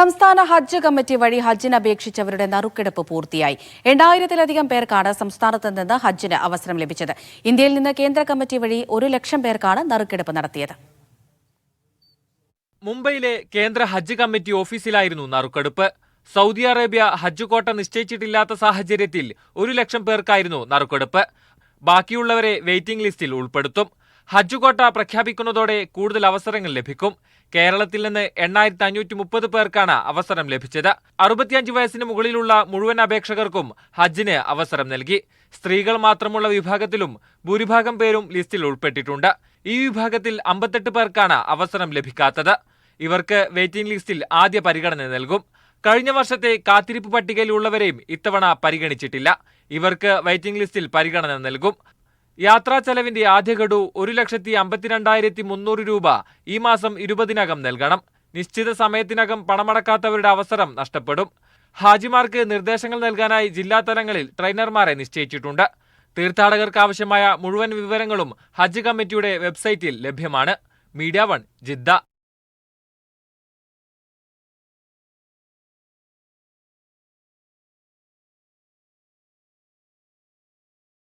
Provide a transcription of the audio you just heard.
സംസ്ഥാന ഹജ്ജ് കമ്മിറ്റി വഴി ഹജ്ജിന് അപേക്ഷിച്ചവരുടെ നറുക്കെടുപ്പ് പൂർത്തിയായി. 8000-ലധികം പേർക്കാണ് സംസ്ഥാനത്ത് നിന്ന് ഹജ്ജിന് അവസരം ലഭിച്ചത്. ഇന്ത്യയിൽ നിന്ന് കേന്ദ്ര കമ്മിറ്റി വഴി 1,00,000 പേർക്കാണ് നറുക്കെടുപ്പ് നടത്തിയത്. മുംബൈയിലെ കേന്ദ്ര ഹജ്ജ് കമ്മിറ്റി ഓഫീസിലായിരുന്നു നറുക്കെടുപ്പ്. സൗദി അറേബ്യ ഹജ്ജ് കോട്ട നിശ്ചയിച്ചിട്ടില്ലാത്ത സാഹചര്യത്തിൽ 1,00,000 പേർക്കായിരുന്നു നറുക്കെടുപ്പ്. ബാക്കിയുള്ളവരെ വെയിറ്റിംഗ് ലിസ്റ്റിൽ ഉൾപ്പെടുത്തും. ഹജ്ജ് കോട്ട പ്രഖ്യാപിക്കുന്നതോടെ കൂടുതൽ അവസരങ്ങൾ ലഭിക്കും. കേരളത്തിൽ നിന്ന് 8,530 പേർക്കാണ് അവസരം ലഭിച്ചത്. 65 വയസ്സിന് മുകളിലുള്ള മുഴുവൻ അപേക്ഷകർക്കും ഹജ്ജിന് അവസരം നൽകി. സ്ത്രീകൾ മാത്രമുള്ള വിഭാഗത്തിലും ഭൂരിഭാഗം പേരും ലിസ്റ്റിൽ ഉൾപ്പെട്ടിട്ടുണ്ട്. ഈ വിഭാഗത്തിൽ 58 പേർക്കാണ് അവസരം ലഭിക്കാത്തത്. ഇവർക്ക് വെയിറ്റിംഗ് ലിസ്റ്റിൽ ആദ്യ പരിഗണന നൽകും. കഴിഞ്ഞ വർഷത്തെ കാത്തിരിപ്പ് പട്ടികയിലുള്ളവരെയും ഇത്തവണ പരിഗണിച്ചിട്ടില്ല. ഇവർക്ക് വെയിറ്റിംഗ് ലിസ്റ്റിൽ പരിഗണന നൽകും. യാത്രാ ചെലവിന്റെ ആദ്യ ഗഡു 1,52,300 രൂപ ഈ മാസം 20-നകം നൽകണം. നിശ്ചിത സമയത്തിനകം പണമടക്കാത്തവരുടെ അവസരം നഷ്ടപ്പെടും. ഹാജിമാർക്ക് നിർദ്ദേശങ്ങൾ നൽകാനായി ജില്ലാതലങ്ങളിൽ ട്രെയിനർമാരെ നിശ്ചയിച്ചിട്ടുണ്ട്. തീർത്ഥാടകർക്ക് ആവശ്യമായ മുഴുവൻ വിവരങ്ങളും ഹജ്ജ് കമ്മിറ്റിയുടെ വെബ്സൈറ്റിൽ ലഭ്യമാണ്. Media 1 Jeddah.